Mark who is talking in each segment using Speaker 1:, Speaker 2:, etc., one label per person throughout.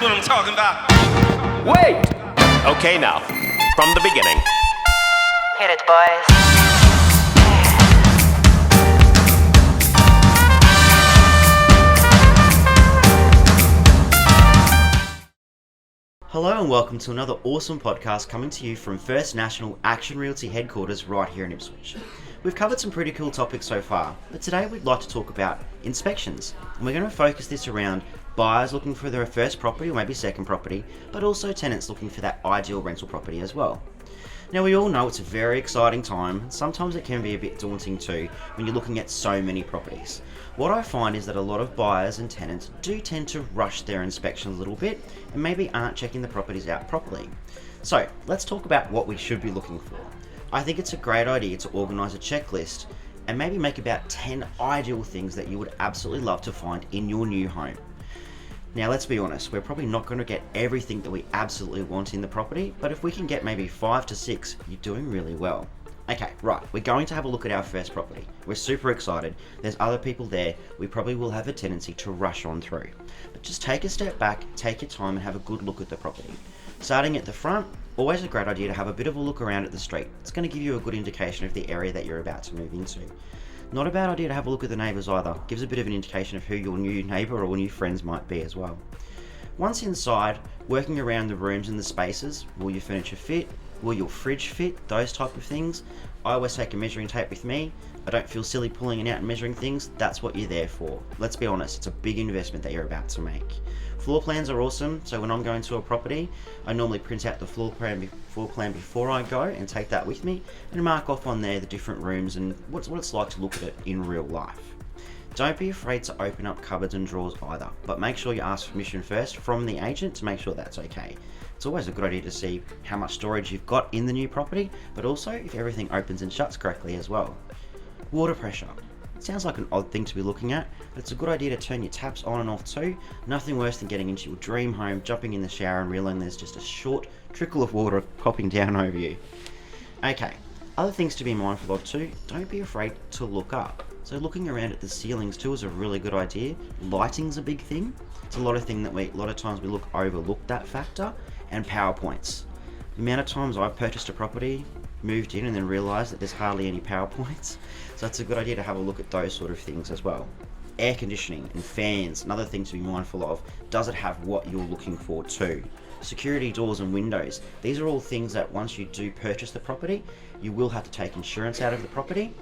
Speaker 1: what I'm talking about.
Speaker 2: Wait! Okay, now, from the beginning.
Speaker 3: Hit it, boys.
Speaker 4: Hello and welcome to another awesome podcast coming to you from First National Action Realty headquarters right here in Ipswich. We've covered some pretty cool topics so far, but today we'd like to talk about inspections. And we're going to focus this around buyers looking for their first property or maybe second property, but also tenants looking for that ideal rental property as well. Now we all know it's a very exciting time, and sometimes it can be a bit daunting too when you're looking at so many properties. What I find is that a lot of buyers and tenants do tend to rush their inspections a little bit and maybe aren't checking the properties out properly. So let's talk about what we should be looking for. I think it's a great idea to organise a checklist and maybe make about 10 ideal things that you would absolutely love to find in your new home. Now let's be honest, we're probably not going to get everything that we absolutely want in the property, but if we can get maybe 5 to 6, you're doing really well. Okay, right, we're going to have a look at our first property. We're super excited. There's other people there. We probably will have a tendency to rush on through. But just take a step back, take your time and have a good look at the property. Starting at the front, always a great idea to have a bit of a look around at the street. It's going to give you a good indication of the area that you're about to move into. Not a bad idea to have a look at the neighbours either. Gives a bit of an indication of who your new neighbour or new friends might be as well. Once inside, working around the rooms and the spaces, will your furniture fit? Will your fridge fit? Those type of things. I always take a measuring tape with me. I don't feel silly pulling it out and measuring things. That's what you're there for. Let's be honest, it's a big investment that you're about to make. Floor plans are awesome, so when I'm going to a property, I normally print out the floor plan before I go and take that with me and mark off on there the different rooms and what it's like to look at it in real life. Don't be afraid to open up cupboards and drawers either, but make sure you ask permission first from the agent to make sure that's okay. It's always a good idea to see how much storage you've got in the new property, but also if everything opens and shuts correctly as well. Water pressure. It sounds like an odd thing to be looking at, but it's a good idea to turn your taps on and off too. Nothing worse than getting into your dream home, jumping in the shower and realizing there's just a short trickle of water popping down over you. Okay, other things to be mindful of too, don't be afraid to look up. So looking around at the ceilings too is a really good idea. Lighting's a big thing. It's a lot of times we overlook that factor, and PowerPoints. The amount of times I've purchased a property, moved in and then realised that there's hardly any PowerPoints. So it's a good idea to have a look at those sort of things as well. Air conditioning and fans, another thing to be mindful of. Does it have what you're looking for too? Security doors and windows. These are all things that once you do purchase the property, you will have to take insurance out of the property,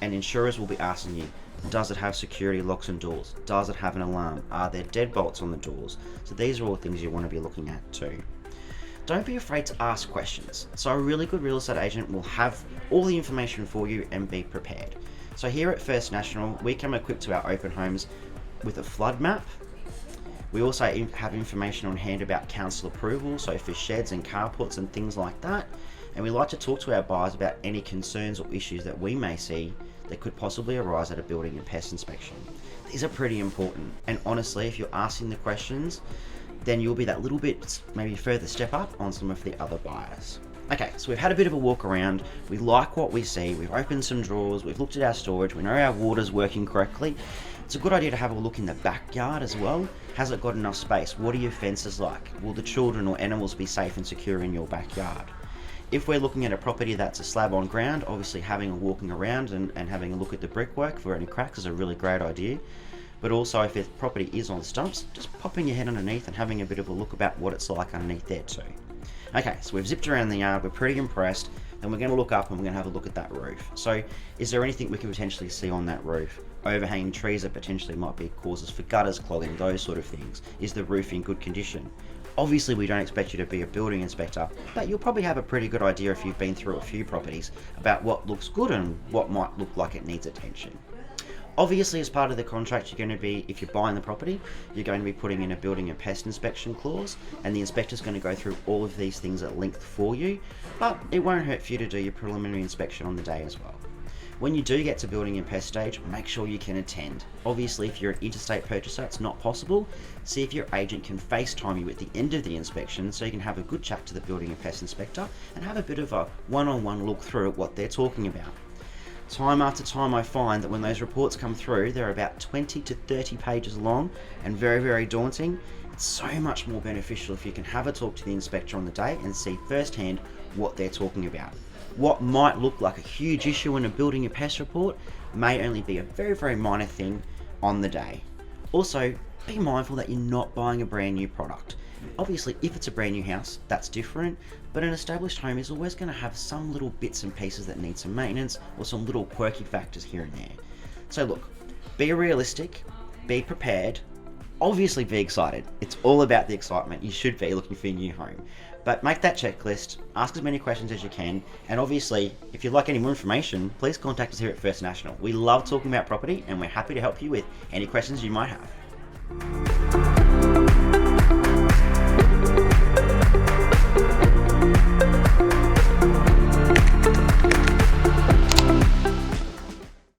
Speaker 4: and insurers will be asking you, does it have security locks and doors? Does it have an alarm? Are there deadbolts on the doors? So these are all things you want to be looking at too. Don't be afraid to ask questions. So a really good real estate agent will have all the information for you and be prepared. So here at First National, we come equipped to our open homes with a flood map. We also have information on hand about council approval, so for sheds and carports and things like that. And we like to talk to our buyers about any concerns or issues that we may see that could possibly arise at a building and pest inspection. These are pretty important, and honestly, if you're asking the questions, then you'll be that little bit maybe further step up on some of the other buyers. Okay, so we've had a bit of a walk around, we like what we see, we've opened some drawers, we've looked at our storage, we know our water's working correctly. It's a good idea to have a look in the backyard as well. Has it got enough space? What are your fences like? Will the children or animals be safe and secure in your backyard? If we're looking at a property that's a slab on ground, obviously having a walking around and having a look at the brickwork for any cracks is a really great idea. But also if the property is on stumps, just popping your head underneath and having a bit of a look about what it's like underneath there too. Okay, so we've zipped around the yard, we're pretty impressed, then we're going to look up and we're going to have a look at that roof. So is there anything we can potentially see on that roof? Overhanging trees that potentially might be causes for gutters clogging, those sort of things. Is the roof in good condition? Obviously we don't expect you to be a building inspector, but you'll probably have a pretty good idea if you've been through a few properties about what looks good and what might look like it needs attention. Obviously, as part of the contract, you're going to be, if you're buying the property, you're going to be putting in a building and pest inspection clause, and the inspector's going to go through all of these things at length for you, but it won't hurt for you to do your preliminary inspection on the day as well. When you do get to building and pest stage, make sure you can attend. Obviously, if you're an interstate purchaser, it's not possible. See if your agent can FaceTime you at the end of the inspection so you can have a good chat to the building and pest inspector and have a bit of a one-on-one look through at what they're talking about. Time after time I find that when those reports come through, they're about 20 to 30 pages long and very, very daunting. it's so much more beneficial if you can have a talk to the inspector on the day and see firsthand what they're talking about. What might look like a huge issue in a building or pest report may only be a very, very minor thing on the day. Also, be mindful that you're not buying a brand new product. Obviously, if it's a brand new house, that's different, but an established home is always going to have some little bits and pieces that need some maintenance or some little quirky factors here and there. So look, be realistic, be prepared, obviously be excited. It's all about the excitement. You should be looking for your new home. But make that checklist, ask as many questions as you can, and obviously, if you'd like any more information, please contact us here at First National. We love talking about property, and we're happy to help you with any questions you might have.